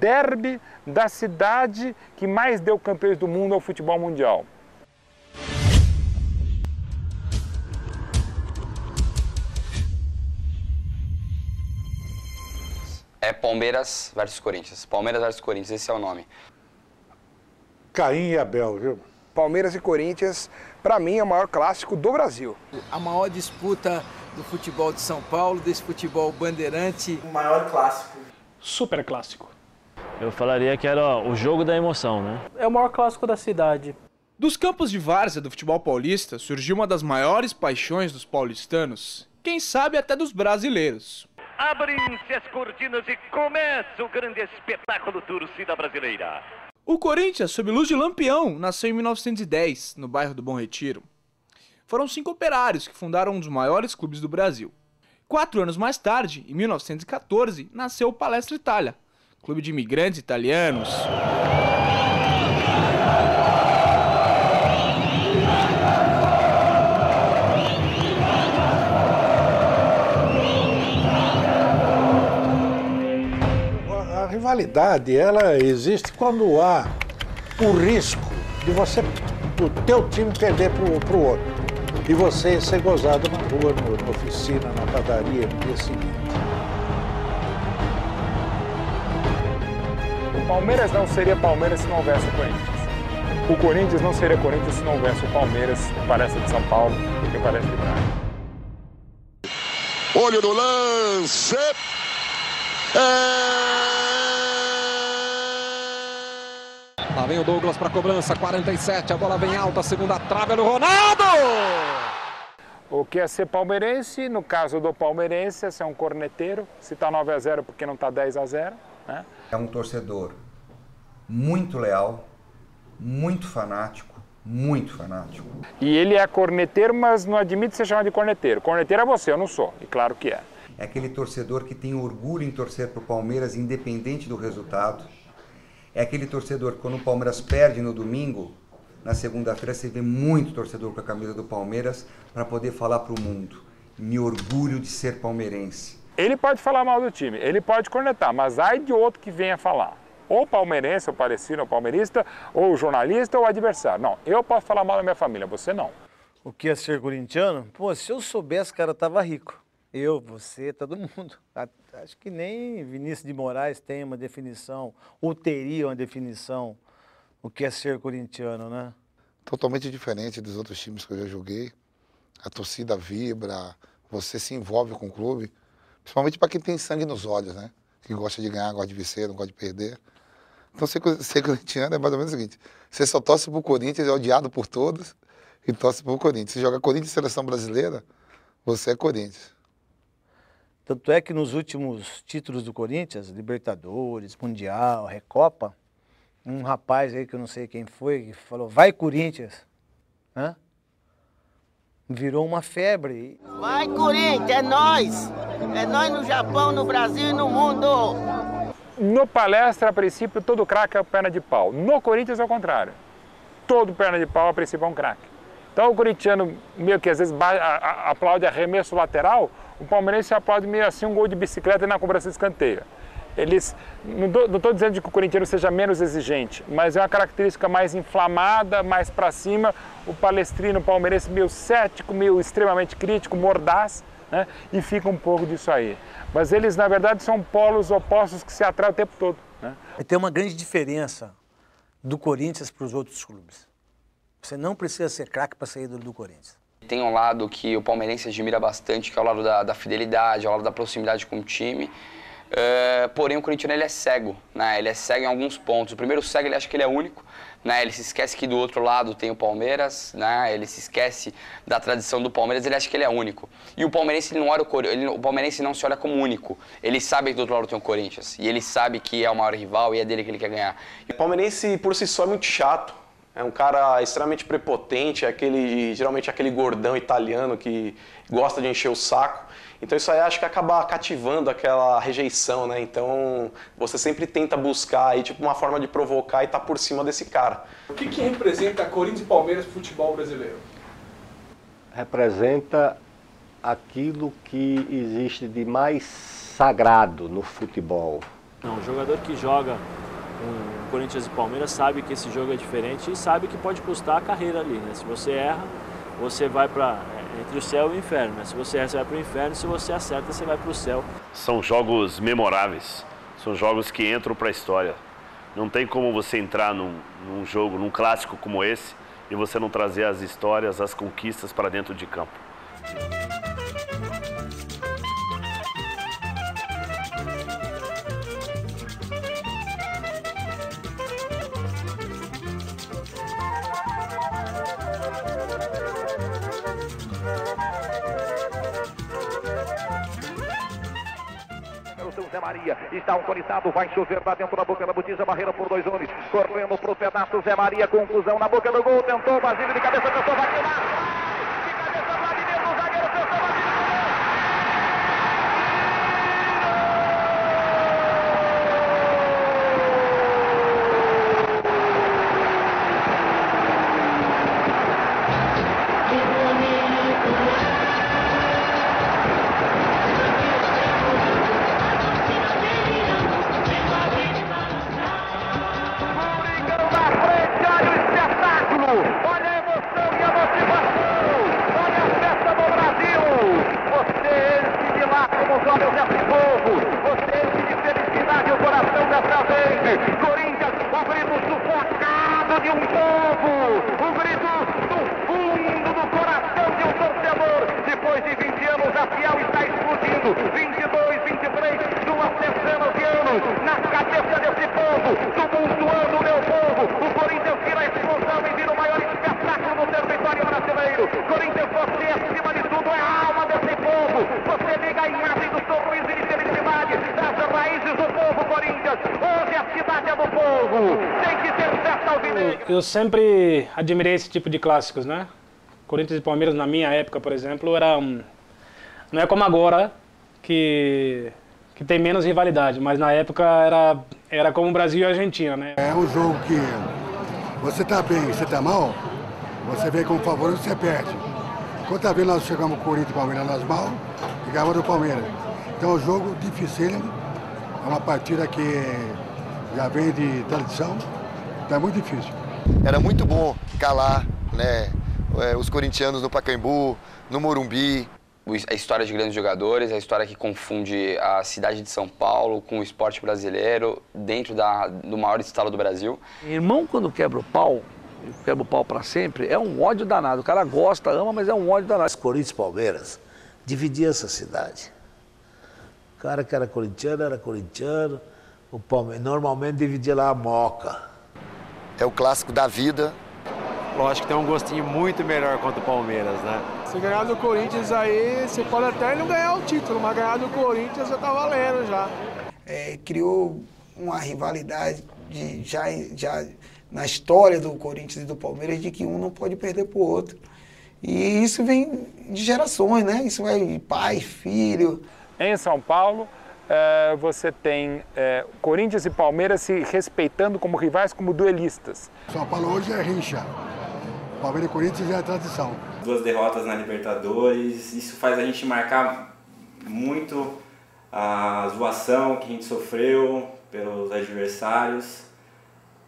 derby da cidade que mais deu campeões do mundo ao futebol mundial. É Palmeiras versus Corinthians. Palmeiras versus Corinthians, esse é o nome. Caim e Abel, viu? Palmeiras e Corinthians, para mim, é o maior clássico do Brasil. A maior disputa do futebol de São Paulo, desse futebol bandeirante. O maior clássico. Super clássico. Eu falaria que era o jogo da emoção, né? É o maior clássico da cidade. Dos campos de várzea do futebol paulista surgiu uma das maiores paixões dos paulistanos, quem sabe até dos brasileiros. Abrem-se as cortinas e começa o grande espetáculo torcida brasileira. O Corinthians, sob luz de Lampião, nasceu em 1910, no bairro do Bom Retiro. Foram 5 operários que fundaram um dos maiores clubes do Brasil. 4 anos mais tarde, em 1914, nasceu o Palestra Itália, clube de imigrantes italianos. A rivalidade, ela existe quando há o risco de você, o teu time perder pro outro. E você ser gozado na rua, na oficina, na padaria, no dia seguinte. O Palmeiras não seria Palmeiras se não houvesse o Corinthians. O Corinthians não seria Corinthians se não houvesse o Palmeiras, o Palestra de São Paulo e o Palestra de Braga. Olho no lance! Lá vem o Douglas para cobrança, 47, a bola vem alta, segunda trave, olha o Ronaldo! O que é ser palmeirense, no caso do palmeirense, é ser um corneteiro, se está 9-0 porque não está 10-0, né? É um torcedor muito leal, muito fanático, muito fanático. E ele é corneteiro, mas não admite ser chamado de corneteiro. Corneteiro é você, eu não sou, e claro que é. É aquele torcedor que tem orgulho em torcer para o Palmeiras, independente do resultado. É aquele torcedor que quando o Palmeiras perde no domingo, na segunda-feira você vê muito torcedor com a camisa do Palmeiras para poder falar para o mundo: me orgulho de ser palmeirense. Ele pode falar mal do time, ele pode cornetar, mas ai de outro que venha falar. Ou palmeirense, ou parecido, ou palmeirista, ou jornalista, ou adversário. Não, eu posso falar mal da minha família, você não. O que é ser corintiano? Pô, se eu soubesse, cara, eu tava rico. Eu, você, todo mundo. Acho que nem Vinícius de Moraes tem uma definição, ou teria uma definição, o que é ser corintiano, né? Totalmente diferente dos outros times que eu já joguei. A torcida vibra, você se envolve com o clube, principalmente para quem tem sangue nos olhos, né? Que gosta de ganhar, gosta de vencer, não gosta de perder. Então ser corintiano é mais ou menos o seguinte: você só torce pro Corinthians, é odiado por todos, e torce pro Corinthians. Se joga Corinthians e Seleção Brasileira, você é Corinthians. Tanto é que nos últimos títulos do Corinthians, Libertadores, Mundial, Recopa, um rapaz aí que eu não sei quem foi, que falou, vai Corinthians, hã? Virou uma febre. Vai Corinthians, é nós! É nós no Japão, no Brasil e no mundo! No Palestra, a princípio, todo craque é perna de pau. No Corinthians é o contrário. Todo perna de pau, a princípio, é um craque. Então o corintiano meio que às vezes aplaude arremesso lateral, o palmeirense aplaude meio assim um gol de bicicleta e na cobrança de escanteio. Eles, não estou dizendo que o corintiano seja menos exigente, mas é uma característica mais inflamada, mais para cima. O palestrino, o palmeirense meio cético, meio extremamente crítico, mordaz, né? E fica um pouco disso aí. Mas eles, na verdade, são polos opostos que se atraem o tempo todo, né? Tem uma grande diferença do Corinthians para os outros clubes. Você não precisa ser craque para ser ídolo do Corinthians. Tem um lado que o palmeirense admira bastante, que é o lado da fidelidade, é o lado da proximidade com o time. Porém, o corintiano ele é cego, né? Ele é cego em alguns pontos. O primeiro cego, ele acha que ele é único, né? Ele se esquece que do outro lado tem o Palmeiras, né? Ele se esquece da tradição do Palmeiras, ele acha que ele é único. E o palmeirense, ele não olha o palmeirense não se olha como único. Ele sabe que do outro lado tem o Corinthians. E ele sabe que é o maior rival e é dele que ele quer ganhar. O palmeirense, por si só, é muito chato. É um cara extremamente prepotente, geralmente aquele gordão italiano que gosta de encher o saco. Então isso aí acho que acaba cativando aquela rejeição, né? Então você sempre tenta buscar aí, tipo, uma forma de provocar e tá por cima desse cara. O que representa Corinthians e Palmeiras no futebol brasileiro? Representa aquilo que existe de mais sagrado no futebol, Não, o jogador que joga com Corinthians e Palmeiras sabe que esse jogo é diferente e sabe que pode custar a carreira ali, né? Se você erra, você vai para entre o céu e o inferno, né? Se você erra, você vai para o inferno, se você acerta, você vai para o céu. São jogos memoráveis, são jogos que entram para a história. Não tem como você entrar num jogo, num clássico como esse, e você não trazer as histórias, as conquistas para dentro de campo. Zé Maria está autorizado, vai chover lá dentro da boca da botija, barreira por 2 homens, correndo pro pedaço, Zé Maria, conclusão na boca do gol, tentou, Basílio de cabeça, tentou, vai lá. Eu sempre admirei esse tipo de clássicos, né? Corinthians e Palmeiras, na minha época, por exemplo, não é como agora, que tem menos rivalidade, mas na época era como Brasil e Argentina, né? É um jogo que você tá bem, você tá mal, você vem como favorito, você perde. Quando tá vendo, nós chegamos com o Corinthians e Palmeiras nas mal e ganhamos do Palmeiras. Então é um jogo dificílimo, é uma partida que já vem de tradição, então é muito difícil. Era muito bom calar, né, os corintianos no Pacaembu, no Morumbi. A história de grandes jogadores, a história que confunde a cidade de São Paulo com o esporte brasileiro dentro do maior estado do Brasil. Irmão, quando quebra o pau para sempre, é um ódio danado. O cara gosta, ama, mas é um ódio danado. Corinthians e Palmeiras dividiam essa cidade. O cara que era corintiano, o Palmeiras normalmente dividia lá a Moca. É o clássico da vida. Lógico que tem um gostinho muito melhor contra o Palmeiras, né? Se ganhar do Corinthians aí, você pode até não ganhar o título, mas ganhar do Corinthians já tá valendo já. Criou uma rivalidade já na história do Corinthians e do Palmeiras de que um não pode perder pro outro. E isso vem de gerações, né? Isso vai pai, filho. Em São Paulo, você tem Corinthians e Palmeiras se respeitando como rivais, como duelistas. São Paulo hoje é rincha. Palmeiras e Corinthians já é tradição. 2 derrotas na Libertadores, isso faz a gente marcar muito a zoação que a gente sofreu pelos adversários,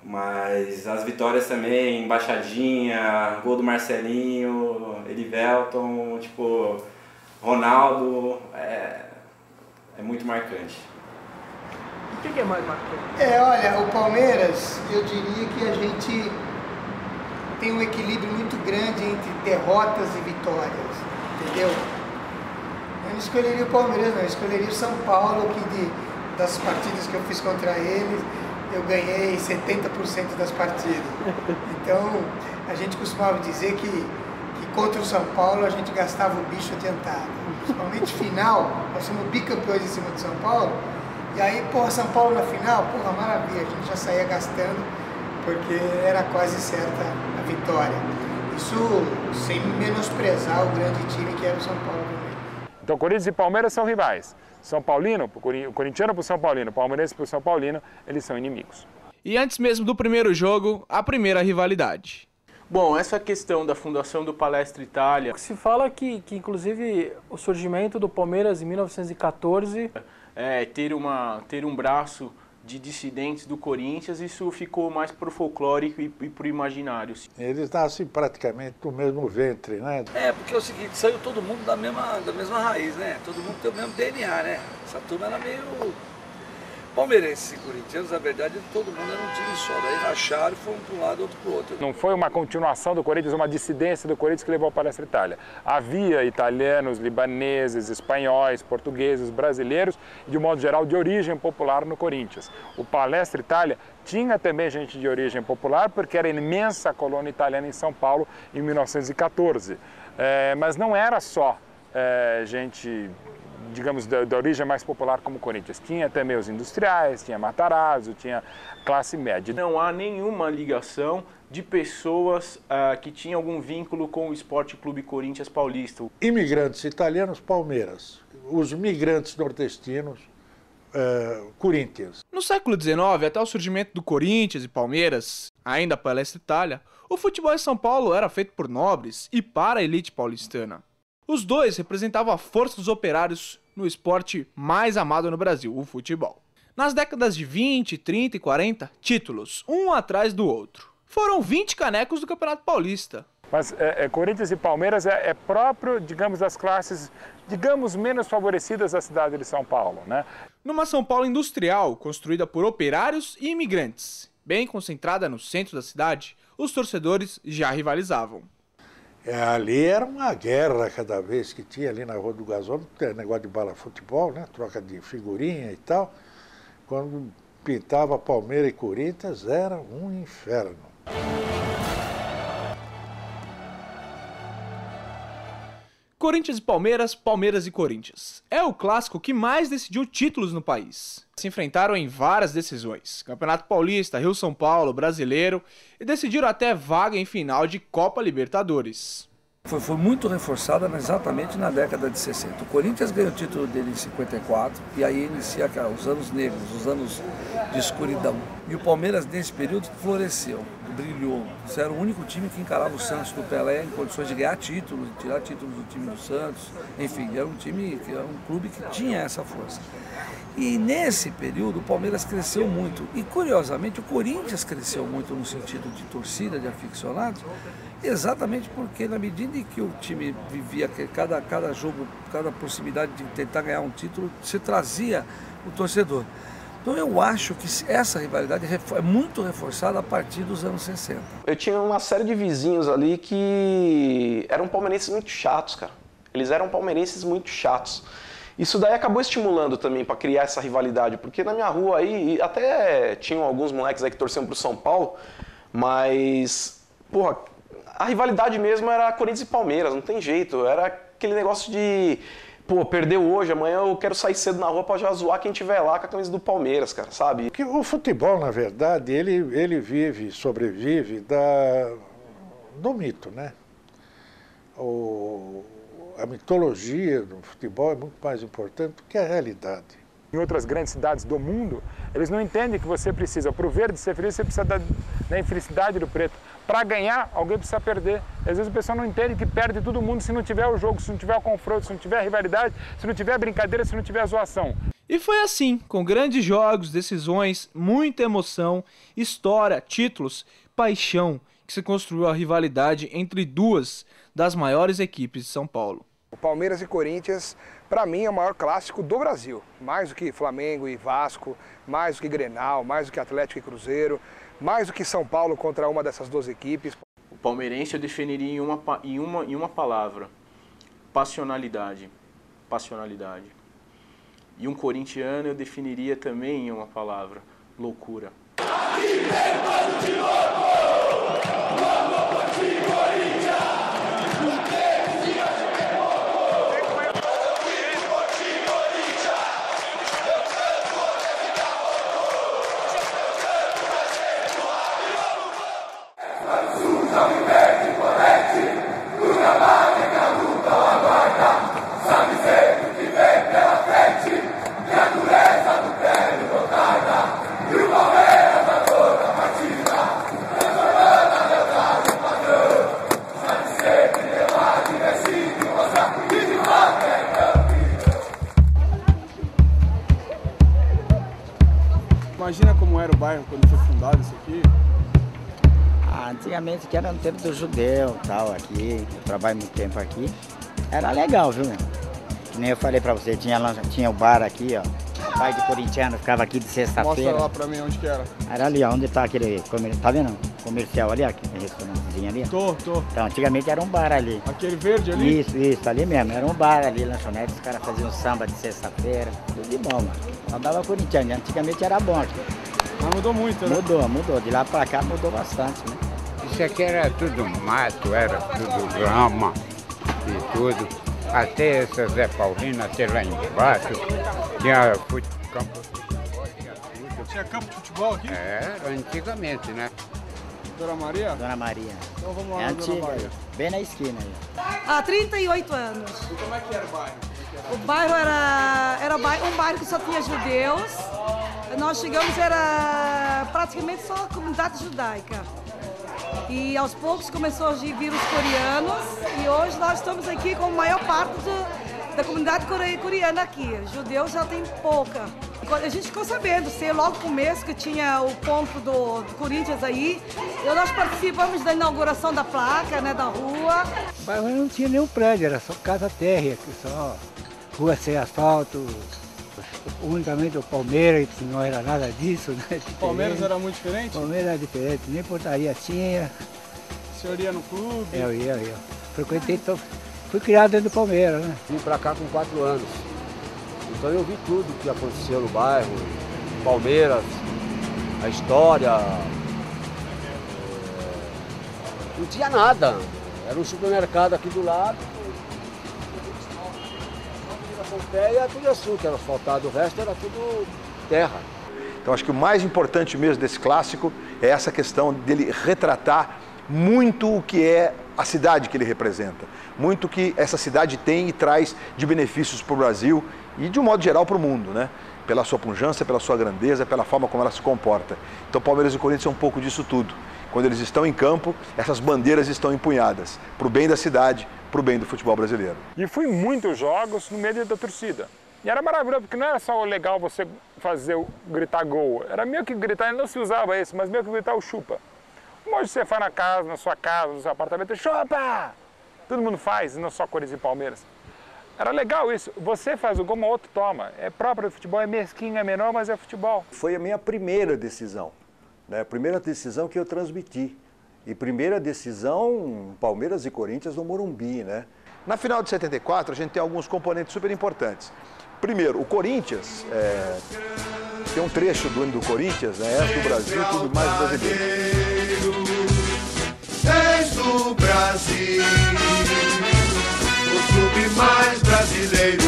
mas as vitórias também, embaixadinha, gol do Marcelinho, Elivelton, tipo, Ronaldo, é muito marcante. O que é mais marcante? Olha, o Palmeiras, eu diria que a gente tem um equilíbrio muito grande entre derrotas e vitórias, entendeu? Eu não escolheria o Palmeiras, não, eu escolheria o São Paulo, que das partidas que eu fiz contra eles, eu ganhei 70% das partidas. Então, a gente costumava dizer que contra o São Paulo a gente gastava o bicho adiantado. Principalmente final, nós somos bicampeões em cima de São Paulo, e aí, São Paulo na final, maravilha, a gente já saía gastando, porque era quase certa a vitória. Isso sem menosprezar o grande time que era o São Paulo também. Então, Corinthians e Palmeiras são rivais. São Paulino, o corintiano para o São Paulino, o palmeirense para o São Paulino, eles são inimigos. E antes mesmo do primeiro jogo, a primeira rivalidade. Bom, essa questão da fundação do Palestra Itália, se fala que inclusive o surgimento do Palmeiras em 1914... ter um braço de dissidentes do Corinthians, isso ficou mais pro folclórico e pro imaginário. Eles nascem praticamente do mesmo ventre, né? É, porque é o seguinte, saiu todo mundo da mesma raiz, né? Todo mundo tem o mesmo DNA, né? Essa turma era meio palmeirenses e corintianos, na verdade, todo mundo era um time só. Daí racharam e foram para um lado e outro para o outro. Não foi uma continuação do Corinthians, uma dissidência do Corinthians que levou ao Palestra Itália. Havia italianos, libaneses, espanhóis, portugueses, brasileiros e, de modo geral, de origem popular no Corinthians. O Palestra Itália tinha também gente de origem popular, porque era a imensa colônia italiana em São Paulo em 1914. Mas não era só gente, digamos, da origem mais popular como o Corinthians. Tinha também os industriais, tinha Matarazzo, tinha classe média. Não há nenhuma ligação de pessoas que tinham algum vínculo com o Esporte Clube Corinthians Paulista. Imigrantes italianos, Palmeiras. Os migrantes nordestinos, Corinthians. No século XIX, até o surgimento do Corinthians e Palmeiras, ainda a Palestra Itália, o futebol em São Paulo era feito por nobres e para a elite paulistana. Os dois representavam a força dos operários no esporte mais amado no Brasil, o futebol. Nas décadas de 20, 30 e 40, títulos, um atrás do outro. Foram 20 canecos do Campeonato Paulista. Mas Corinthians e Palmeiras é próprio, digamos, das classes, digamos, menos favorecidas da cidade de São Paulo, né? Numa São Paulo industrial, construída por operários e imigrantes, bem concentrada no centro da cidade, os torcedores já rivalizavam. Ali era uma guerra cada vez que tinha ali na Rua do Gasômetro, negócio de bala futebol, né? Troca de figurinha e tal. Quando pintava Palmeiras e Corinthians, era um inferno. Corinthians e Palmeiras, Palmeiras e Corinthians. É o clássico que mais decidiu títulos no país. Se enfrentaram em várias decisões. Campeonato Paulista, Rio-São Paulo, Brasileiro e decidiram até vaga em final de Copa Libertadores. Foi muito reforçada exatamente na década de 60. O Corinthians ganhou o título dele em 54 e aí inicia os anos negros, os anos de escuridão. E o Palmeiras nesse período floresceu, brilhou. Isso era o único time que encarava o Santos do Pelé em condições de ganhar títulos, de tirar títulos do time do Santos. Enfim, era um clube que tinha essa força. E nesse período o Palmeiras cresceu muito. E curiosamente o Corinthians cresceu muito no sentido de torcida, de aficionados, exatamente porque na medida em que o time vivia cada jogo, cada proximidade de tentar ganhar um título, se trazia o torcedor. Então eu acho que essa rivalidade é muito reforçada a partir dos anos 60. Eu tinha uma série de vizinhos ali que eram palmeirenses muito chatos, cara. Eles eram palmeirenses muito chatos. Isso daí acabou estimulando também para criar essa rivalidade, porque na minha rua aí, até tinham alguns moleques aí que torciam pro São Paulo, mas, porra, a rivalidade mesmo era Corinthians e Palmeiras, não tem jeito. Era aquele negócio de, pô, perdeu hoje, amanhã eu quero sair cedo na rua para já zoar quem tiver lá com a camisa do Palmeiras, cara, sabe? Porque o futebol, na verdade, ele sobrevive do mito, né? A mitologia do futebol é muito mais importante do que a realidade. Em outras grandes cidades do mundo, eles não entendem que você precisa, para o verde ser feliz, você precisa da infelicidade do preto. Para ganhar, alguém precisa perder. Às vezes o pessoal não entende que perde todo mundo se não tiver o jogo, se não tiver o confronto, se não tiver a rivalidade, se não tiver a brincadeira, se não tiver a zoação. E foi assim, com grandes jogos, decisões, muita emoção, história, títulos, paixão, que se construiu a rivalidade entre duas das maiores equipes de São Paulo. O Palmeiras e Corinthians, para mim, é o maior clássico do Brasil. Mais do que Flamengo e Vasco, mais do que Grenal, mais do que Atlético e Cruzeiro, mais do que São Paulo contra uma dessas duas equipes. O palmeirense eu definiria em uma palavra: passionalidade. Passionalidade. E um corintiano eu definiria também em uma palavra: loucura. Imagina era o bairro quando foi fundado isso aqui? Antigamente, que era no tempo do judeu, tal, aqui, eu trabalho muito tempo aqui, era legal, viu, meu? Que nem eu falei pra você, tinha o bar aqui, ó, o bar de corintiano ficava aqui de sexta-feira. Mostra lá pra mim onde que era. Era ali, ó, onde tá aquele, tá vendo? Comercial ali, ó, aquele restaurantezinho ali, ó. Tô. Então, antigamente era um bar ali. Aquele verde ali? Isso, ali mesmo, era um bar ali, lanchonete, os caras faziam samba de sexta-feira, tudo de bom, mano. Só dava corintiano, antigamente era bom aqui. Mas mudou muito, né? Mudou, de lá pra cá mudou bastante, né? Isso aqui era tudo mato, era tudo grama e tudo. Até essa Zé Paulino, até lá embaixo, tinha campo de futebol, tinha tudo. Tinha campo de futebol aqui? Era, antigamente, né? Dona Maria? Dona Maria. Então vamos lá, É Dona antiga, Maria. bem na esquina aí. Há 38 anos. E como é que era o bairro? O bairro era um bairro que só tinha judeus. Nós chegamos, era praticamente só a comunidade judaica. E aos poucos começou a vir os coreanos e hoje nós estamos aqui com a maior parte da comunidade coreana aqui. Judeus já tem pouca. A gente ficou sabendo, sei logo no começo que tinha o ponto do Corinthians aí. E nós participamos da inauguração da placa, né, da rua. O bairro não tinha nenhum prédio, era só casa térrea, só rua sem asfalto. Unicamente o Palmeiras, que não era nada disso, né? O Palmeiras era muito diferente? O Palmeiras era diferente, nem portaria tinha. O senhor ia no clube? Eu ia. Frequentei, fui criado dentro do Palmeiras, né? Vim pra cá com 4 anos. Então eu vi tudo que aconteceu no bairro, Palmeiras, a história. Não tinha nada. Era um supermercado aqui do lado. Pompeia, tudo açúcar, era asfaltado, o resto era tudo terra. Então acho que o mais importante mesmo desse clássico é essa questão dele retratar muito o que é a cidade que ele representa, muito o que essa cidade tem e traz de benefícios para o Brasil e de um modo geral para o mundo, né? Pela sua pujança, pela sua grandeza, pela forma como ela se comporta. Então Palmeiras e Corinthians é um pouco disso tudo. Quando eles estão em campo, essas bandeiras estão empunhadas, para o bem da cidade, para o bem do futebol brasileiro. E fui em muitos jogos no meio da torcida. E era maravilhoso, porque não era só legal você gritar gol. Era meio que gritar, não se usava isso, mas meio que gritar o chupa. Hoje você faz na sua casa, no seu apartamento, chupa! Todo mundo faz, não só Corinthians e Palmeiras. Era legal isso. Você faz o gol, o outro toma. É próprio do futebol, é mesquinho, é menor, mas é futebol. Foi a minha primeira decisão. Né? A primeira decisão que eu transmiti. E primeira decisão, Palmeiras e Corinthians no Morumbi, né? Na final de 74, a gente tem alguns componentes super importantes. Primeiro, o Corinthians, tem um trecho do hino do Corinthians, né? És do Brasil, tudo mais brasileiro. És do Brasil, o clube mais brasileiro.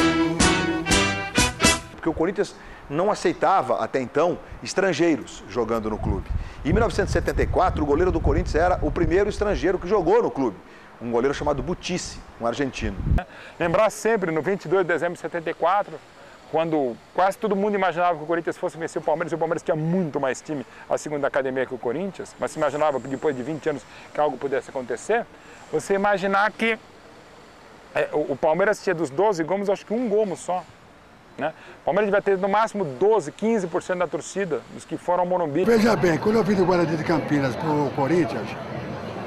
Porque o Corinthians não aceitava, até então, estrangeiros jogando no clube. Em 1974, o goleiro do Corinthians era o primeiro estrangeiro que jogou no clube. Um goleiro chamado Butice, um argentino. Lembrar sempre, no 22 de dezembro de 74, quando quase todo mundo imaginava que o Corinthians fosse vencer o Palmeiras, e o Palmeiras tinha muito mais time, a segunda academia, que o Corinthians, mas se imaginava que depois de 20 anos que algo pudesse acontecer, você imaginar que o Palmeiras tinha dos 12 gols, acho que um gol só. Né? O Palmeiras devia ter no máximo 12, 15% da torcida dos que foram ao Morumbi. Veja bem, quando eu vim do Guarani de Campinas para o Corinthians,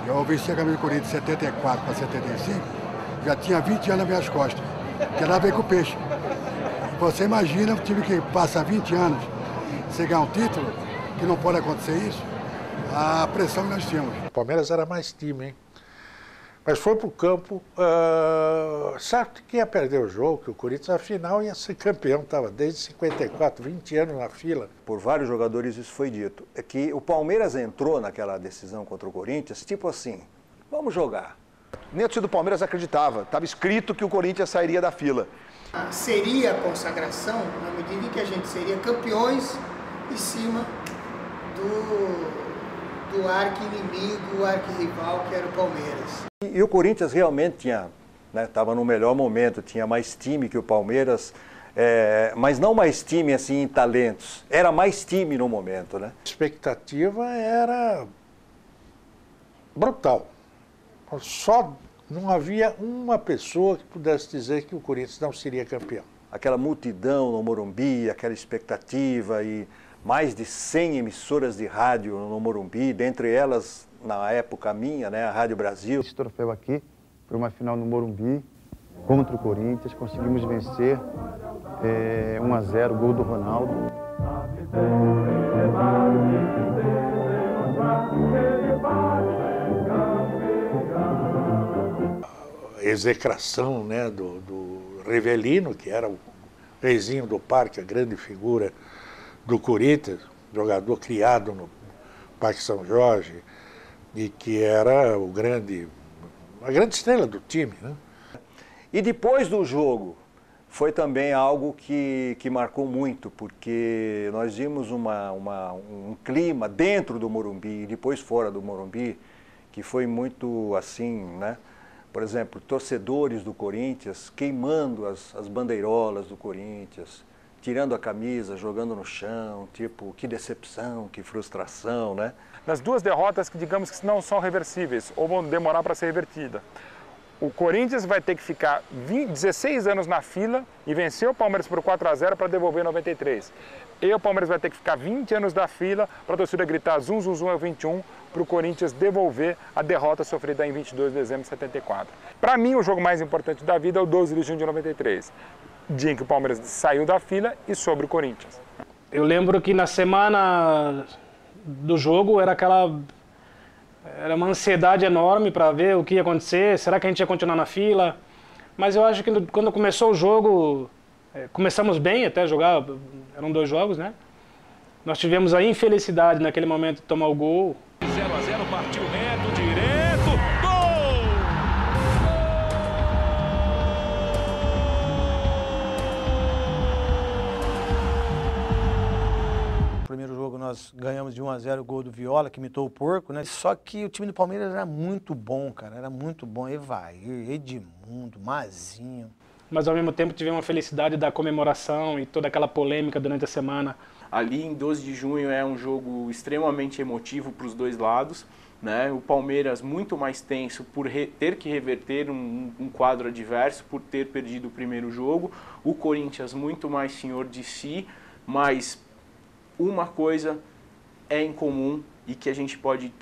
eu vesti a camisa do Corinthians de 74 para 75, já tinha 20 anos nas minhas costas, porque lá veio com o peixe. Você imagina um time que passa 20 anos sem ganhar um título, que não pode acontecer isso, a pressão que nós tínhamos. O Palmeiras era mais time, hein? Mas foi para o campo, certo que ia perder o jogo, que o Corinthians, afinal, ia ser campeão, estava desde 54, 20 anos na fila. Por vários jogadores isso foi dito. É que o Palmeiras entrou naquela decisão contra o Corinthians, tipo assim, vamos jogar. Nem a torcida do Palmeiras acreditava, estava escrito que o Corinthians sairia da fila. Seria a consagração na medida em que a gente seria campeões em cima do arqui-inimigo, o arqui-rival, que era o Palmeiras. E o Corinthians realmente tinha, estava no melhor momento, tinha mais time que o Palmeiras, mas não mais time assim em talentos, era mais time no momento, né? A expectativa era brutal. Só não havia uma pessoa que pudesse dizer que o Corinthians não seria campeão. Aquela multidão no Morumbi, aquela expectativa e mais de 100 emissoras de rádio no Morumbi, dentre elas, na época minha, né, a Rádio Brasil. Esse troféu aqui foi uma final no Morumbi contra o Corinthians, conseguimos vencer 1-0, gol do Ronaldo. A execração, né, do Rivelino, que era o reizinho do parque, a grande figura do Corinthians, jogador criado no Parque São Jorge, e que era a grande estrela do time, né? E depois do jogo, foi também algo que marcou muito, porque nós vimos um clima dentro do Morumbi e depois fora do Morumbi, que foi muito assim, né? Por exemplo, torcedores do Corinthians queimando as bandeirolas do Corinthians, tirando a camisa, jogando no chão, tipo, que decepção, que frustração, né? Nas duas derrotas que digamos que não são reversíveis ou vão demorar para ser revertida. O Corinthians vai ter que ficar 16 anos na fila e vencer o Palmeiras por 4-0 para devolver 93. E o Palmeiras vai ter que ficar 20 anos na fila para a torcida gritar zum, zum, zum, é o 21, para o Corinthians devolver a derrota sofrida em 22 de dezembro de 74. Para mim, o jogo mais importante da vida é o 12 de junho de 93, dia em que o Palmeiras saiu da fila e sobre o Corinthians. Eu lembro que na semana do jogo era uma ansiedade enorme para ver o que ia acontecer, será que a gente ia continuar na fila? Mas eu acho que quando começou o jogo, começamos bem até jogar, eram 2 jogos, né? Nós tivemos a infelicidade naquele momento de tomar o gol. 0-0, partiu reto, direto, gol! No primeiro jogo nós ganhamos de 1-0 o gol do Viola, que imitou o Porco, né? Só que o time do Palmeiras era muito bom, cara, era muito bom. Evair, Edmundo, Mazinho. Mas ao mesmo tempo tivemos a felicidade da comemoração e toda aquela polêmica durante a semana. Ali em 12 de junho é um jogo extremamente emotivo para os dois lados, né? O Palmeiras muito mais tenso por ter que reverter um quadro adverso, por ter perdido o primeiro jogo. O Corinthians muito mais senhor de si, mas uma coisa é em comum e que a gente pode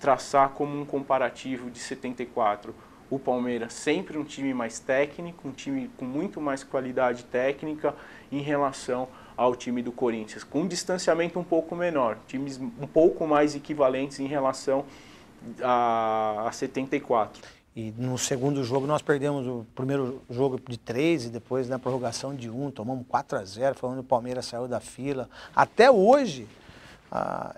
traçar como um comparativo de 74. O Palmeiras sempre um time mais técnico, um time com muito mais qualidade técnica em relação ao time do Corinthians, com um distanciamento um pouco menor, times um pouco mais equivalentes em relação a 74. E no segundo jogo nós perdemos o primeiro jogo de 3 e depois na prorrogação de 1, tomamos 4-0, falando que o Palmeiras saiu da fila. Até hoje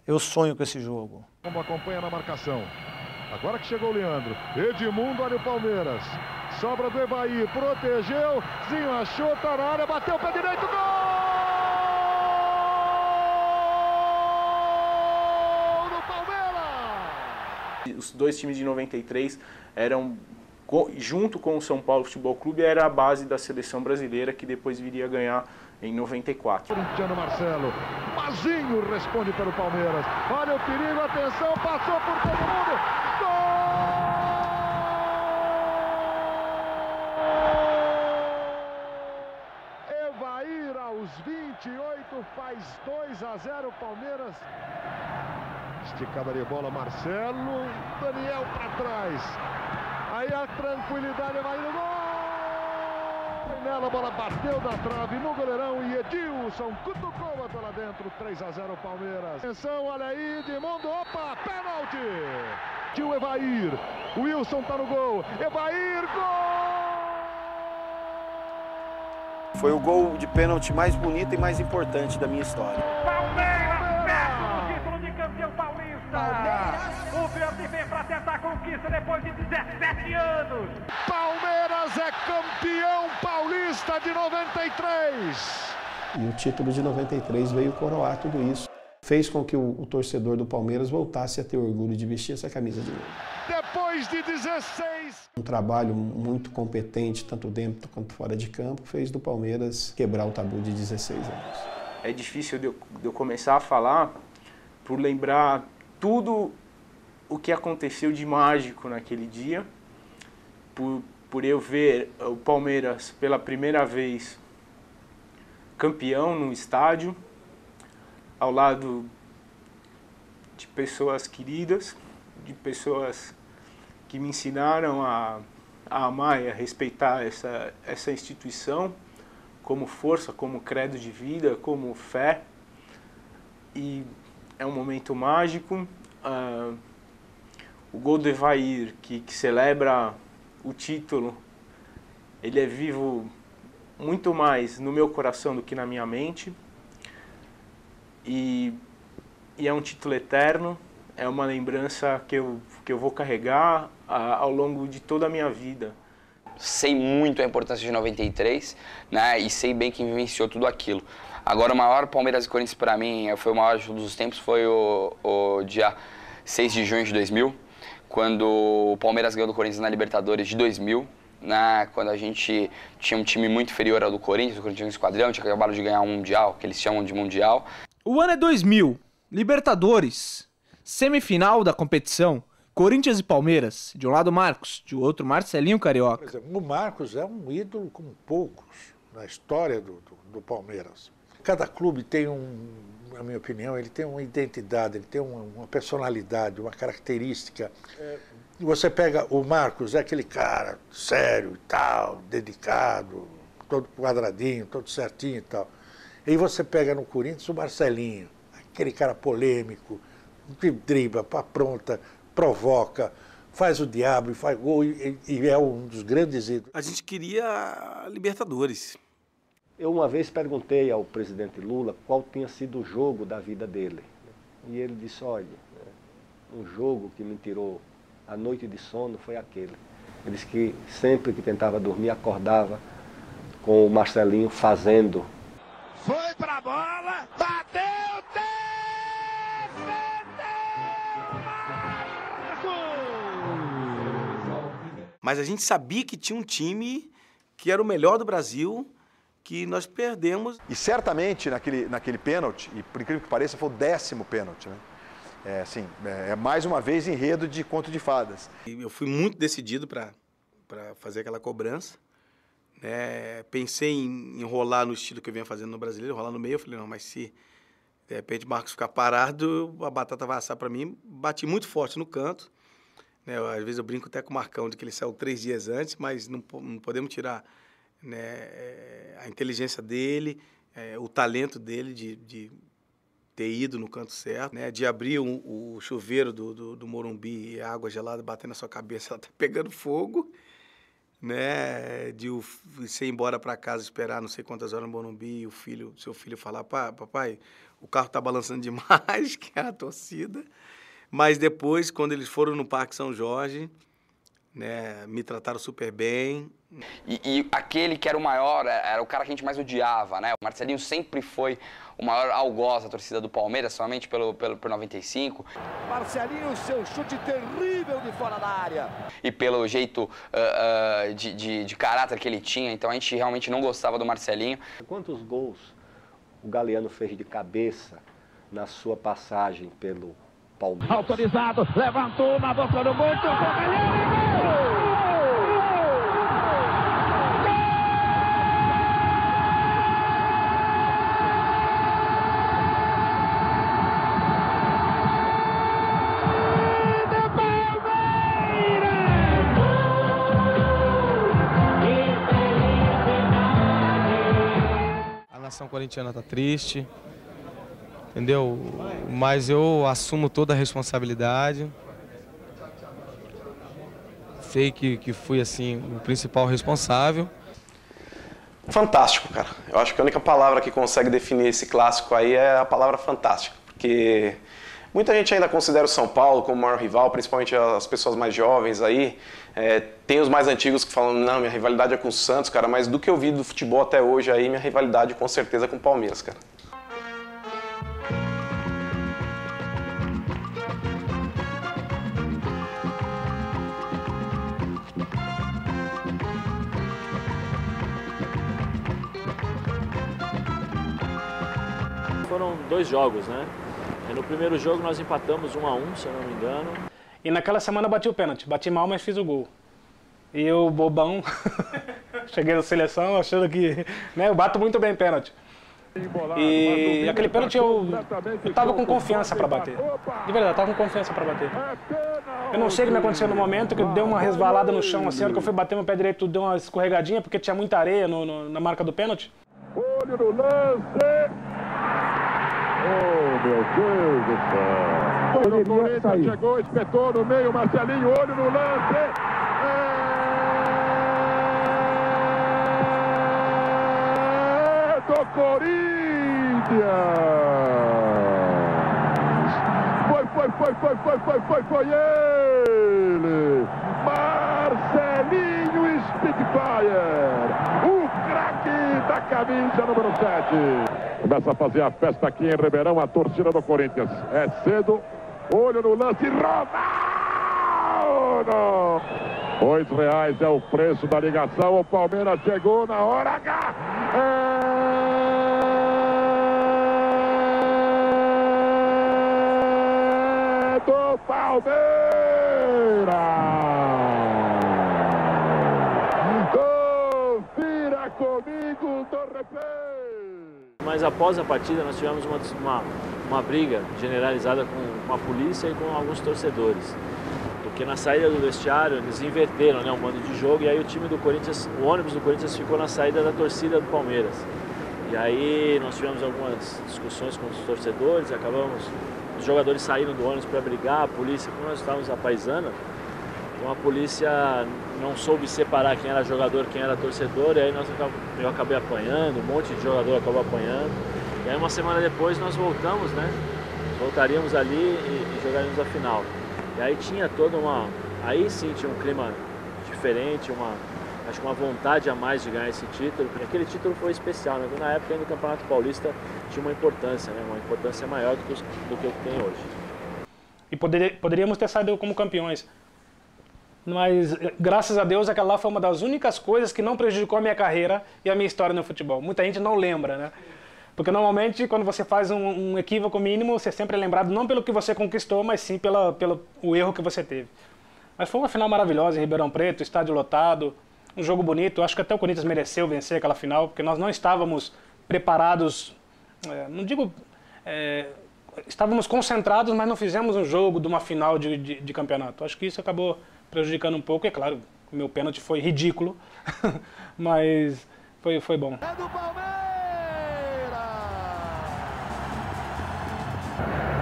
eu sonho com esse jogo. Como acompanha na marcação. Agora que chegou o Leandro. Edmundo, olha o Palmeiras. Sobra do Evair, protegeu. Zinho achou, tá na área, bateu o pé direito, gol! Do Palmeiras! Os dois times de 93 eram, junto com o São Paulo Futebol Clube, era a base da seleção brasileira que depois viria a ganhar em 94. Corintiano Marcelo. Mazinho responde pelo Palmeiras. Olha o perigo, atenção, passou por todo mundo. Evair aos 28 faz 2-0 Palmeiras. Esticada de bola Marcelo, Daniel para trás. Aí a tranquilidade vai no gol. Nela a bola bateu na trave no goleirão e Edilson cutucou, até lá dentro, 3-0 Palmeiras. Atenção, olha aí, Edmundo, opa, pênalti. Tio Evair, o Wilson tá no gol, Evair, gol! Foi o gol de pênalti mais bonito e mais importante da minha história. Palmeiras, perto do título de campeão paulista. Palmeiras. O Verde vem para tentar a conquista depois de 17 anos. Palmeiras é campeão paulista de 93. E o título de 93 veio coroar tudo isso. Fez com que o torcedor do Palmeiras voltasse a ter orgulho de vestir essa camisa de novo. Depois de 16. Um trabalho muito competente, tanto dentro quanto fora de campo, fez do Palmeiras quebrar o tabu de 16 anos. É difícil de eu começar a falar por lembrar tudo o que aconteceu de mágico naquele dia, por eu ver o Palmeiras pela primeira vez campeão no estádio, ao lado de pessoas queridas, de pessoas que me ensinaram a amar e a respeitar essa instituição como força, como credo de vida, como fé. E é um momento mágico. O gol do Evair, que celebra o título, ele é vivo muito mais no meu coração do que na minha mente. E é um título eterno, é uma lembrança que eu vou carregar ao longo de toda a minha vida. Sei muito a importância de 93, né, e sei bem quem vivenciou tudo aquilo. Agora, o maior Palmeiras e Corinthians para mim, foi o maior jogo dos tempos, foi o dia 6 de junho de 2000, quando o Palmeiras ganhou do Corinthians na Libertadores de 2000, né, quando a gente tinha um time muito inferior ao do Corinthians, o Corinthians tinha um esquadrão, tinha acabado de ganhar um Mundial, que eles chamam de Mundial. O ano é 2000, Libertadores, semifinal da competição, Corinthians e Palmeiras, de um lado Marcos, de outro Marcelinho Carioca. O Marcos é um ídolo como poucos na história do Palmeiras. Cada clube tem na minha opinião, ele tem uma identidade, ele tem uma personalidade, uma característica. Você pega o Marcos, é aquele cara sério e tal, dedicado, todo quadradinho, todo certinho e tal. E você pega no Corinthians o Marcelinho, aquele cara polêmico, que dribla, apronta, provoca, faz o diabo e faz gol e é um dos grandes ídolos. A gente queria Libertadores. Eu uma vez perguntei ao presidente Lula qual tinha sido o jogo da vida dele. E ele disse, olha, um jogo que me tirou a noite de sono foi aquele. Ele disse que sempre que tentava dormir, acordava com o Marcelinho fazendo. Foi pra bola, bateu, Mas a gente sabia que tinha um time que era o melhor do Brasil, que nós perdemos. E certamente naquele pênalti, e por incrível que pareça, foi o 10º pênalti, né? É mais uma vez enredo de conto de fadas. Eu fui muito decidido para fazer aquela cobrança. Né? Pensei em enrolar no estilo que eu vinha fazendo no Brasileiro, enrolar no meio. Eu falei, não, mas se de repente o Marcos ficar parado, a batata vai assar para mim. Bati muito forte no canto. Né? Às vezes eu brinco até com o Marcão de que ele saiu 3 dias antes, mas não podemos tirar, né, a inteligência dele, o talento dele de ter ido no canto certo, né, de abrir o chuveiro do Morumbi e a água gelada batendo na sua cabeça, ela tá pegando fogo, né, de você ir embora para casa, esperar não sei quantas horas no Morumbi e seu filho falar, papai, o carro tá balançando demais, que é a torcida. Mas depois, quando eles foram no Parque São Jorge, né, me trataram super bem. E aquele que era o maior, era o cara que a gente mais odiava, né? O Marcelinho sempre foi o maior algoz da torcida do Palmeiras, somente por 95. Marcelinho, seu chute terrível de fora da área. E pelo jeito de caráter que ele tinha, então a gente realmente não gostava do Marcelinho. Quantos gols o Galeano fez de cabeça na sua passagem pelo Palmeiras? Autorizado, levantou na boca do gol, tocou Galeano. A nação corintiana está triste, entendeu? Mas eu assumo toda a responsabilidade. Sei que fui, assim, o principal responsável. Fantástico, cara. Eu acho que a única palavra que consegue definir esse clássico aí é a palavra fantástico. Porque muita gente ainda considera o São Paulo como o maior rival, principalmente as pessoas mais jovens aí. Tem os mais antigos que falam, não, minha rivalidade é com o Santos, cara. Mas do que eu vi do futebol até hoje aí, minha rivalidade com certeza é com o Palmeiras, cara. Foram 2 jogos, né? No primeiro jogo nós empatamos 1 a 1, se eu não me engano. E naquela semana bati o pênalti. Bati mal, mas fiz o gol. E eu, bobão, cheguei na seleção achando que, né, eu bato muito bem pênalti. E aquele pênalti eu tava com confiança para bater. De verdade, eu tava com confiança para bater. Eu não sei o que me aconteceu no momento, que eu dei uma resvalada no chão, assim, a hora que eu fui bater meu pé direito, deu uma escorregadinha, porque tinha muita areia na marca do pênalti. Olho no lance! Oh, meu Deus do céu! O Corinthians chegou, espetou no meio, Marcelinho, olho no lance! Do Corinthians! Foi ele! Marcelinho Spitfire! O craque da camisa número 7. Começa a fazer a festa aqui em Ribeirão, a torcida do Corinthians. É cedo, olho no lance, Ronaldo! R$2 é o preço da ligação, o Palmeiras chegou na hora H! Do Palmeiras! Confira comigo do repente! Mas após a partida nós tivemos uma briga generalizada com a polícia e com alguns torcedores. Porque na saída do vestiário eles inverteram, né, o mando de jogo e aí o time do Corinthians, o ônibus do Corinthians ficou na saída da torcida do Palmeiras. E aí nós tivemos algumas discussões com os torcedores, os jogadores saíram do ônibus para brigar, a polícia, como nós estávamos à paisana, então a polícia não soube separar quem era jogador, quem era torcedor, e aí eu acabei apanhando, um monte de jogador acabou apanhando. E aí uma semana depois nós voltamos, né? Voltaríamos ali e jogaríamos a final. E aí tinha toda aí sim tinha um clima diferente, acho que uma vontade a mais de ganhar esse título, porque aquele título foi especial, né? Na época ainda o Campeonato Paulista tinha uma importância, né? Uma importância maior do que o que tem hoje. E poderíamos ter saído como campeões. Mas, graças a Deus, aquela lá foi uma das únicas coisas que não prejudicou a minha carreira e a minha história no futebol. Muita gente não lembra, né? Porque normalmente, quando você faz um equívoco mínimo, você sempre é lembrado não pelo que você conquistou, mas sim pelo erro que você teve. Mas foi uma final maravilhosa em Ribeirão Preto, estádio lotado, um jogo bonito. Acho que até o Corinthians mereceu vencer aquela final, porque nós não estávamos preparados, não digo... estávamos concentrados, mas não fizemos um jogo de uma final de campeonato. Acho que isso acabou prejudicando um pouco. É claro, o meu pênalti foi ridículo, mas foi bom. É do Palmeiras!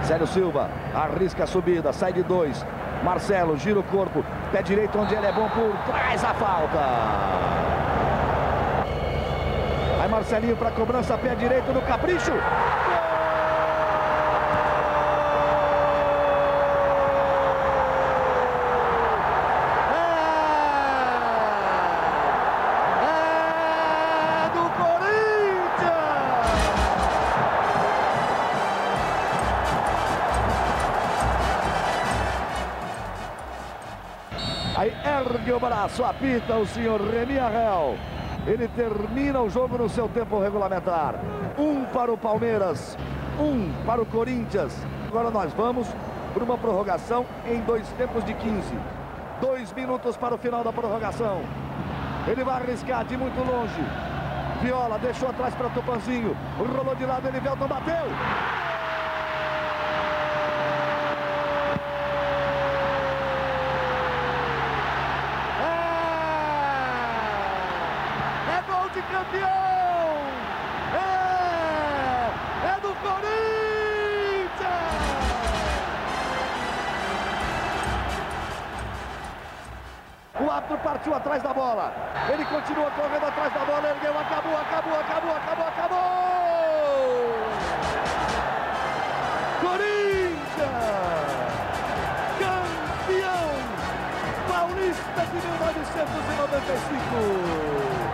Célio Silva arrisca a subida, sai de 2. Marcelo gira o corpo, pé direito onde ele é bom, por trás a falta. Aí Marcelinho para cobrança, pé direito no capricho. Aí ergue o braço, apita o senhor Remy Arrel. Ele termina o jogo no seu tempo regulamentar. 1 para o Palmeiras, 1 para o Corinthians. Agora nós vamos para uma prorrogação em 2 tempos de 15. 2 minutos para o final da prorrogação. Ele vai arriscar de muito longe. Viola deixou atrás para Tupanzinho. Rolou de lado, Elivelton bateu. Campeão! É do Corinthians! O árbitro partiu atrás da bola. Ele continua correndo atrás da bola. Ergueu, acabou! Corinthians! Campeão paulista de 1995!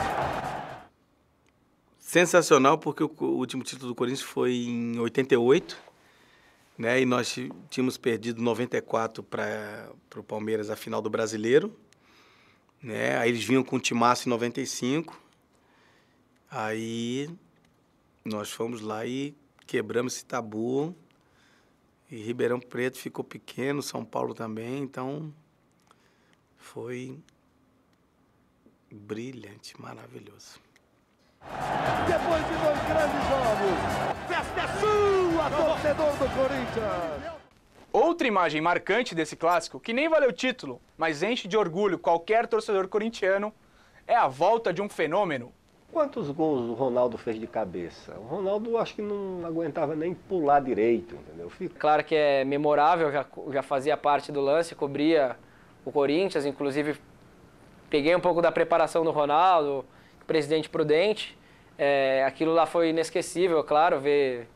Sensacional, porque o último título do Corinthians foi em 88, né? E nós tínhamos perdido 94 para o Palmeiras a final do Brasileiro, né? Aí eles vinham com o timaço em 95. Aí nós fomos lá e quebramos esse tabu. E Ribeirão Preto ficou pequeno, São Paulo também, então foi brilhante, maravilhoso. Depois de 2 grandes jogos, festa é sua, torcedor do Corinthians! Outra imagem marcante desse clássico, que nem valeu título, mas enche de orgulho qualquer torcedor corintiano, é a volta de um fenômeno. Quantos gols o Ronaldo fez de cabeça? O Ronaldo acho que não aguentava nem pular direito, entendeu? Claro que é memorável, já fazia parte do lance, cobria o Corinthians, inclusive peguei um pouco da preparação do Ronaldo, presidente prudente. Aquilo lá foi inesquecível, claro, ver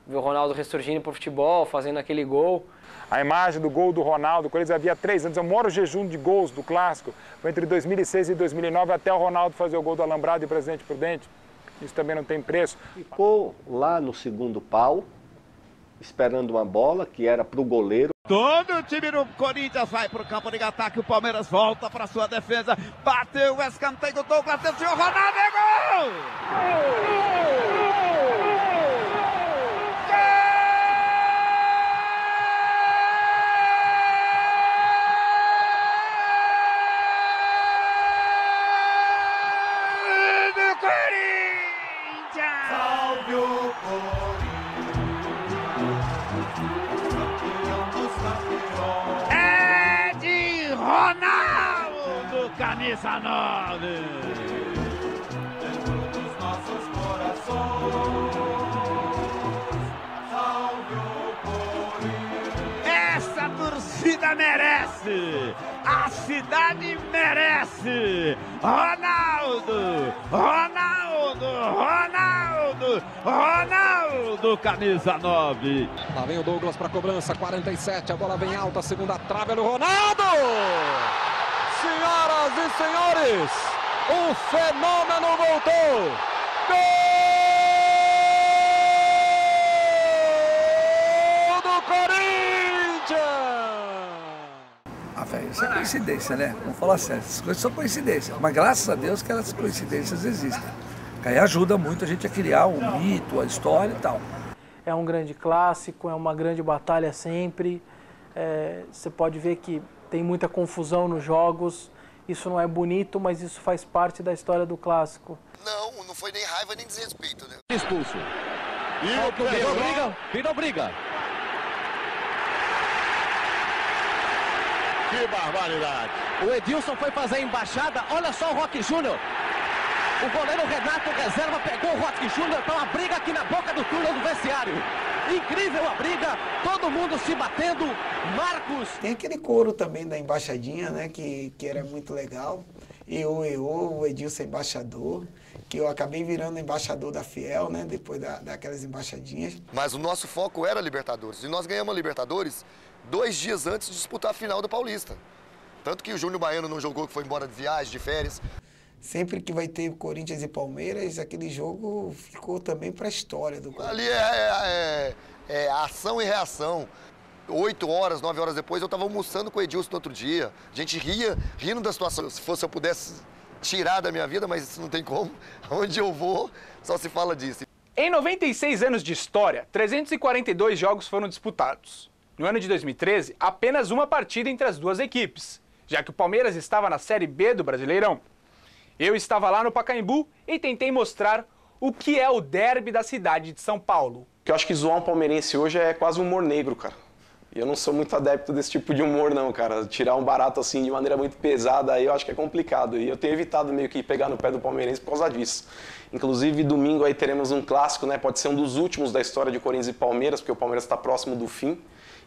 o Ronaldo ressurgindo pro futebol, fazendo aquele gol. A imagem do gol do Ronaldo, quando eles havia 3 anos, é o maior jejum de gols do Clássico, foi entre 2006 e 2009, até o Ronaldo fazer o gol do Alambrado e Presidente Prudente. Isso também não tem preço. Ficou lá no segundo pau, esperando uma bola que era pro goleiro. Todo o time do Corinthians vai para o campo de ataque, o Palmeiras volta para sua defesa, bateu o escanteio do Douglas, atenção, o Ronaldo, é gol! Do Corinthians! Salve o Ronaldo, camisa 9. Dentro dos nossos corações, salve o Corinthians. Essa torcida merece, a cidade merece. Ronaldo, Ronaldo, Ronaldo, Ronaldo, camisa 9. Lá vem o Douglas para cobrança, 47, a bola vem alta, segunda trave, olha o Ronaldo! Senhoras e senhores, o fenômeno voltou! Gol do Corinthians! Velho, isso é coincidência, né? Vamos falar sério, essas coisas são coincidências, mas graças a Deus que essas coincidências existem. Que aí ajuda muito a gente a criar um mito, a história e tal. É um grande clássico, é uma grande batalha sempre. Você pode ver que tem muita confusão nos jogos. Isso não é bonito, mas isso faz parte da história do clássico. Não foi nem raiva nem desrespeito, né? Expulso. E virou briga. Que barbaridade. O Edilson foi fazer a embaixada, olha só o Roque Júnior. O goleiro Renato reserva pegou o Roque Júnior, tá uma briga aqui na boca do túnel do vestiário. Incrível a briga, todo mundo se batendo. Marcos. Tem aquele coro também da embaixadinha, né, que era muito legal. O Edilson embaixador, que eu acabei virando embaixador da Fiel, né, depois daquelas embaixadinhas. Mas o nosso foco era a Libertadores. E nós ganhamos a Libertadores 2 dias antes de disputar a final do Paulista. Tanto que o Júnior Baiano não jogou, que foi embora de viagem, de férias. Sempre que vai ter Corinthians e Palmeiras, aquele jogo ficou também para a história do Corinthians. Ali é ação e reação. 8 horas, 9 horas depois, eu estava almoçando com o Edilson no outro dia. A gente rindo da situação. Se eu pudesse tirar da minha vida, mas isso não tem como. Onde eu vou, só se fala disso. Em 96 anos de história, 342 jogos foram disputados. No ano de 2013, apenas uma partida entre as duas equipes, já que o Palmeiras estava na Série B do Brasileirão. Eu estava lá no Pacaembu e tentei mostrar o que é o derby da cidade de São Paulo. Que eu acho que zoar um palmeirense hoje é quase humor negro, cara. E eu não sou muito adepto desse tipo de humor, não, cara. Tirar um barato assim de maneira muito pesada aí eu acho que é complicado. E eu tenho evitado meio que pegar no pé do palmeirense por causa disso. Inclusive, domingo aí teremos um clássico, né? Pode ser um dos últimos da história de Corinthians e Palmeiras, porque o Palmeiras está próximo do fim.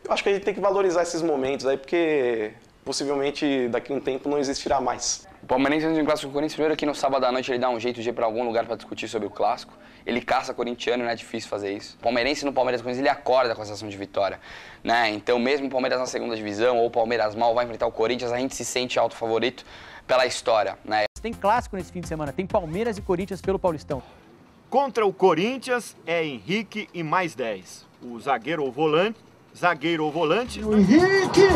Eu acho que a gente tem que valorizar esses momentos aí, porque possivelmente daqui a um tempo não existirá mais. O palmeirense antes do clássico com o Corinthians, primeiro que no sábado à noite ele dá um jeito de ir para algum lugar para discutir sobre o clássico. Ele caça corintiano, não é difícil fazer isso. O palmeirense no Palmeiras Corinthians, ele acorda com a sensação de vitória, né? Então mesmo o Palmeiras na segunda divisão ou o Palmeiras mal vai enfrentar o Corinthians, a gente se sente alto favorito pela história, né? Tem clássico nesse fim de semana, tem Palmeiras e Corinthians pelo Paulistão. Contra o Corinthians é Henrique e mais 10. O zagueiro ou volante. O Henrique!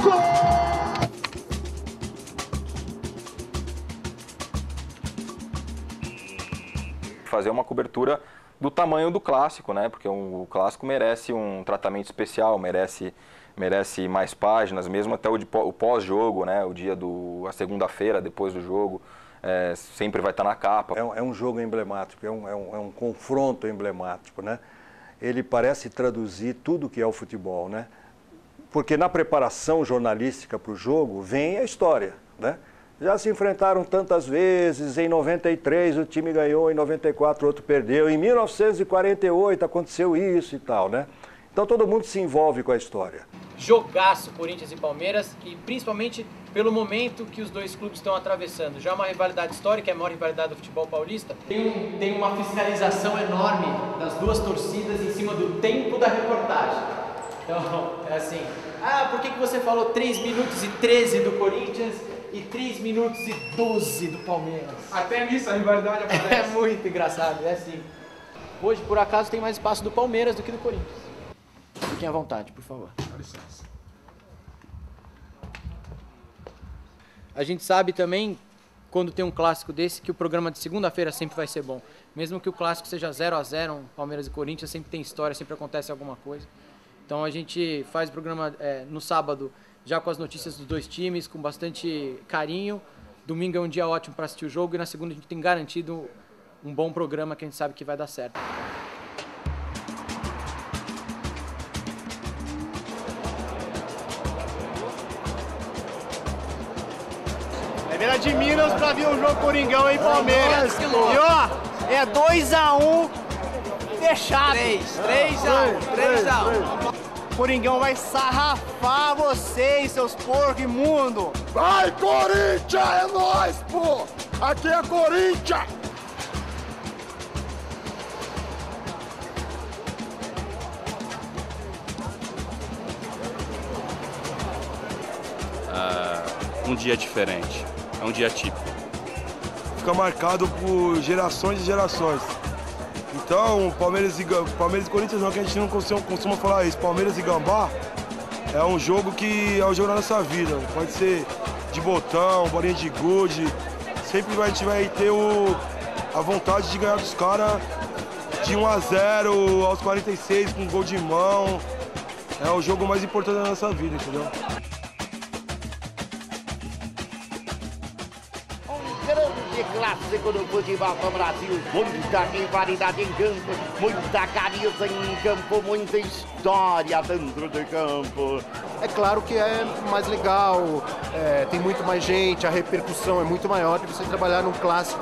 Gol! Fazer uma cobertura do tamanho do clássico, né? Porque o clássico merece um tratamento especial, merece mais páginas, mesmo até o pós-jogo, né? A segunda-feira depois do jogo. sempre vai estar na capa. É um jogo emblemático, é um confronto emblemático, né? Ele parece traduzir tudo que é o futebol, né? Porque na preparação jornalística para o jogo vem a história, né? Já se enfrentaram tantas vezes, em 93 o time ganhou, em 94 o outro perdeu, em 1948 aconteceu isso e tal, né? Então todo mundo se envolve com a história. Jogaço Corinthians e Palmeiras, e principalmente pelo momento que os dois clubes estão atravessando. Já uma rivalidade histórica, é a maior rivalidade do futebol paulista. Tem uma fiscalização enorme das duas torcidas em cima do tempo da reportagem. Então, é assim, por que você falou 3 minutos e 13 do Corinthians e 3 minutos e 12 do Palmeiras? Até nisso a rivalidade aparece. É muito engraçado, é assim. Hoje, por acaso, tem mais espaço do Palmeiras do que do Corinthians. Fiquem à vontade, por favor. Dá licença. A gente sabe também, quando tem um clássico desse, que o programa de segunda-feira sempre vai ser bom. Mesmo que o clássico seja 0-0, um Palmeiras e Corinthians, sempre tem história, sempre acontece alguma coisa. Então a gente faz o programa no sábado, já com as notícias dos dois times, com bastante carinho. Domingo é um dia ótimo para assistir o jogo e na segunda a gente tem garantido um bom programa que a gente sabe que vai dar certo. Primeira de Minas pra vir o jogo Coringão e Palmeiras. E ó, é 2-1 fechado. 3-1. Coringão vai sarrafar vocês, seus porcos imundos. Vai, Corinthians! É nóis, pô! Aqui é Corinthians! Um dia diferente, é um dia típico. Fica marcado por gerações e gerações. Então, Palmeiras e Corinthians não, que a gente não costuma falar isso. Palmeiras e Gambá é um jogo que é o jogo da nossa vida. Pode ser de botão, bolinha de gude. Sempre a gente vai ter a vontade de ganhar dos caras de 1-0 aos 46 com gol de mão. É o jogo mais importante da nossa vida, entendeu? Grande clássico do futebol do Brasil, muita rivalidade em campo, muita camisa em campo, muita história dentro de campo. É claro que é mais legal, tem muito mais gente, a repercussão é muito maior de você trabalhar num clássico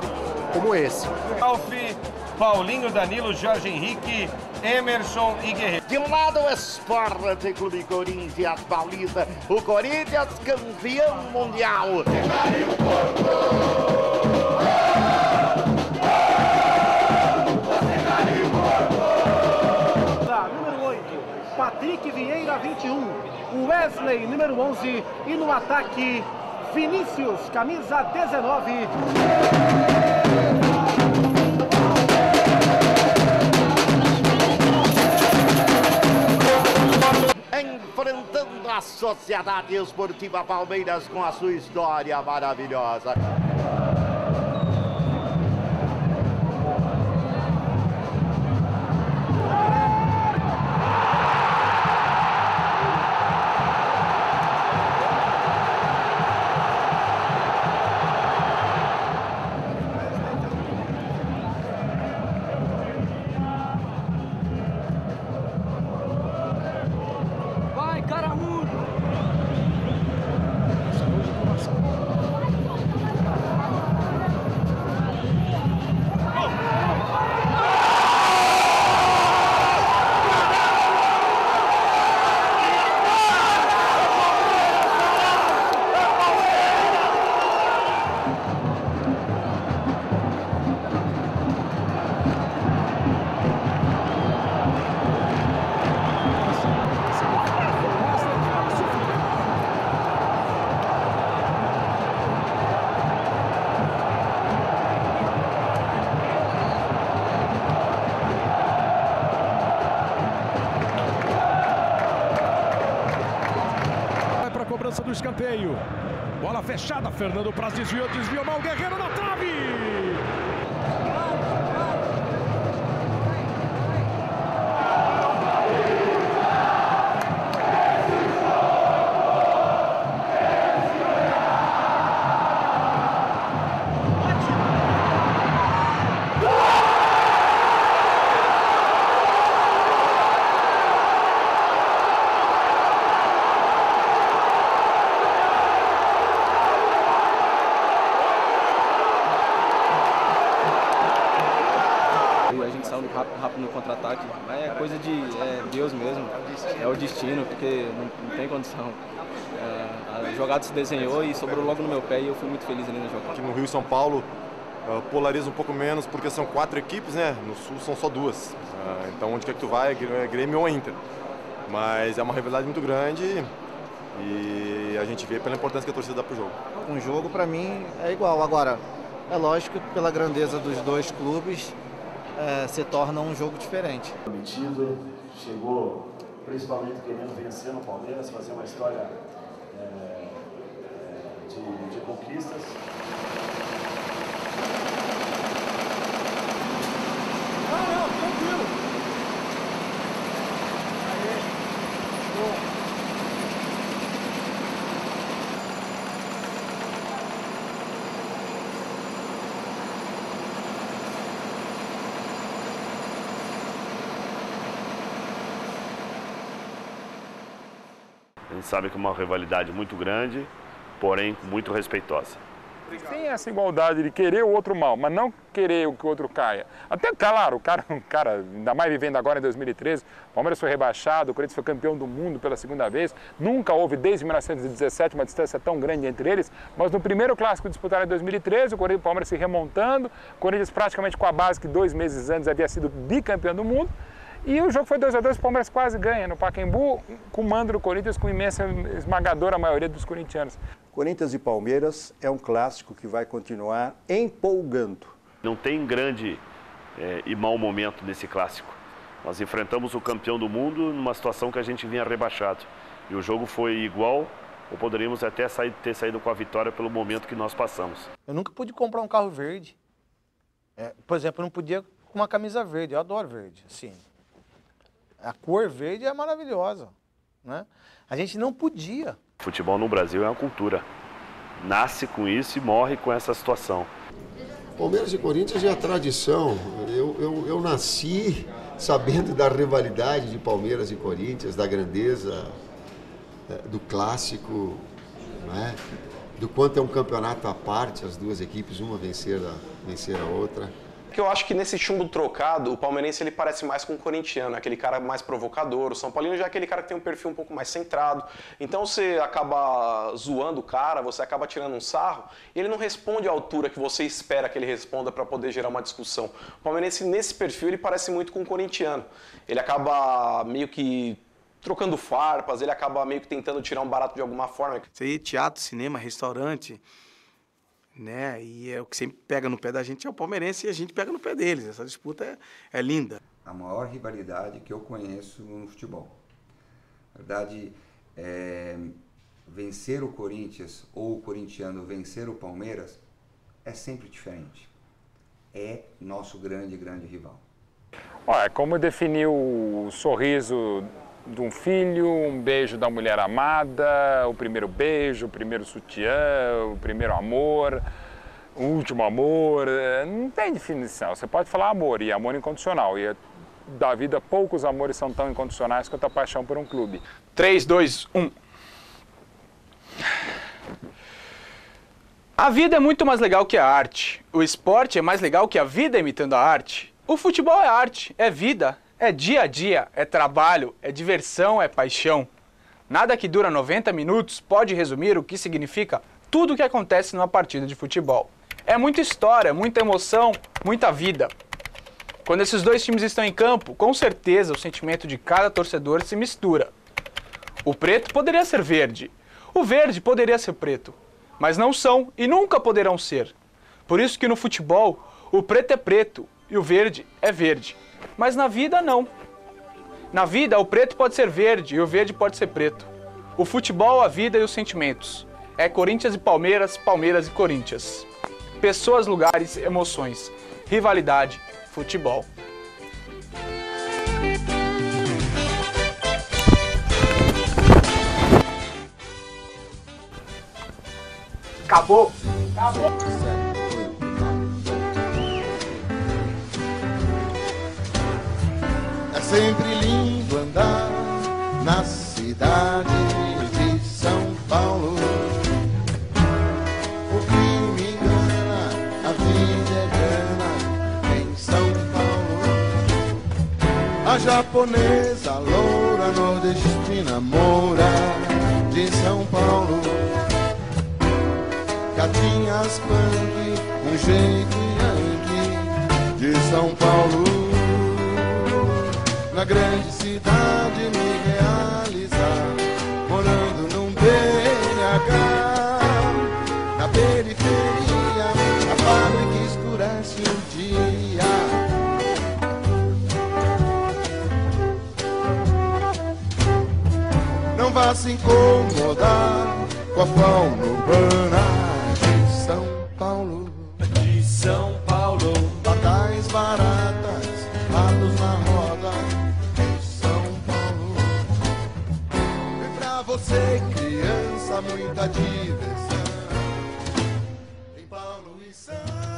como esse. Alfi, Paulinho, Danilo, Jorge Henrique, Emerson e Guerreiro. De um lado o Esporte Clube Corinthians Paulista, o Corinthians campeão mundial. Número 8, Patrick Vieira, 21, Wesley, número 11, e no ataque, Vinícius, camisa 19. Enfrentando a Sociedade Esportiva Palmeiras com a sua história maravilhosa. Do escanteio, bola fechada, Fernando Praz desviou mal, Guerreiro na trave! rápido no contra-ataque. Mas é coisa de Deus mesmo, é o destino, porque não tem condição. A jogada se desenhou e sobrou logo no meu pé e eu fui muito feliz ali na jogada. Aqui no Rio e São Paulo polariza um pouco menos porque são 4 equipes, né? No Sul são só 2. Então onde quer que tu vai, é Grêmio ou Inter. Mas é uma rivalidade muito grande e a gente vê pela importância que a torcida dá pro jogo. Um jogo para mim é igual. Agora, é lógico que pela grandeza dos dois clubes se torna um jogo diferente. Metido, chegou principalmente querendo vencer no Palmeiras, fazer uma história de conquistas. Não, tranquilo. A gente sabe que é uma rivalidade muito grande, porém muito respeitosa. Tem essa igualdade de querer o outro mal, mas não querer que o outro caia. Até, claro, o cara, ainda mais vivendo agora em 2013, o Palmeiras foi rebaixado, o Corinthians foi campeão do mundo pela segunda vez. Nunca houve, desde 1917, uma distância tão grande entre eles, mas no primeiro clássico disputado em 2013, o Palmeiras se remontando, o Corinthians praticamente com a base que 2 meses antes havia sido bicampeão do mundo. E o jogo foi 2-2, o Palmeiras quase ganha no Pacaembu, com o mando do Corinthians, com imensa esmagadora maioria dos corintianos. Corinthians e Palmeiras é um clássico que vai continuar empolgando. Não tem grande e mau momento nesse clássico. Nós enfrentamos o campeão do mundo numa situação que a gente vinha rebaixado. E o jogo foi igual, ou poderíamos até ter saído com a vitória pelo momento que nós passamos. Eu nunca pude comprar um carro verde. Por exemplo, eu não podia com uma camisa verde, eu adoro verde, assim. A cor verde é maravilhosa, né? A gente não podia. Futebol no Brasil é uma cultura. Nasce com isso e morre com essa situação. Palmeiras e Corinthians é a tradição. Eu nasci sabendo da rivalidade de Palmeiras e Corinthians, da grandeza do clássico, né? Do quanto é um campeonato à parte, as duas equipes, uma vencer a outra. Porque eu acho que nesse chumbo trocado, o palmeirense ele parece mais com o corintiano, aquele cara mais provocador. O São Paulino já é aquele cara que tem um perfil um pouco mais centrado. Então você acaba zoando o cara, você acaba tirando um sarro, e ele não responde à altura que você espera que ele responda para poder gerar uma discussão. O palmeirense, nesse perfil, ele parece muito com o corintiano. Ele acaba meio que trocando farpas, ele acaba meio que tentando tirar um barato de alguma forma. Isso aí, teatro, cinema, restaurante, né? E é o que sempre pega no pé da gente é o palmeirense e a gente pega no pé deles. Essa disputa é linda. A maior rivalidade que eu conheço no futebol. Na verdade, vencer o Corinthians ou o corintiano vencer o Palmeiras é sempre diferente. É nosso grande rival. Olha, como definir o sorriso de um filho, um beijo da mulher amada, o primeiro beijo, o primeiro sutiã, o primeiro amor, o último amor, não tem definição. Você pode falar amor e amor incondicional. E da vida, poucos amores são tão incondicionais quanto a paixão por um clube. 3, 2, 1. A vida é muito mais legal que a arte. O esporte é mais legal que a vida imitando a arte. O futebol é arte, é vida. É dia a dia, é trabalho, é diversão, é paixão. Nada que dura 90 minutos pode resumir o que significa tudo o que acontece numa partida de futebol. É muita história, muita emoção, muita vida. Quando esses dois times estão em campo, com certeza o sentimento de cada torcedor se mistura. O preto poderia ser verde, o verde poderia ser preto, mas não são e nunca poderão ser. Por isso que no futebol, o preto é preto e o verde é verde. Mas na vida, não. Na vida, o preto pode ser verde e o verde pode ser preto. O futebol, a vida e os sentimentos. É Corinthians e Palmeiras, Palmeiras e Corinthians. Pessoas, lugares, emoções. Rivalidade, futebol. Acabou! Acabou! É sempre lindo andar na cidade de São Paulo. O que me engana, a vida é grana em São Paulo. japonesa, loura, nordestina, moura de São Paulo. Gatinhas punk, um jeito yankee de São Paulo. Na grande cidade me realizar, morando num BNH. Na periferia, a fábrica escurece um dia. Não vá se incomodar com a fauna urbana de São Paulo. De São Paulo. Batais baratas, ratos na roda de São Paulo. E pra você, criança, muita diversão em Paulo e São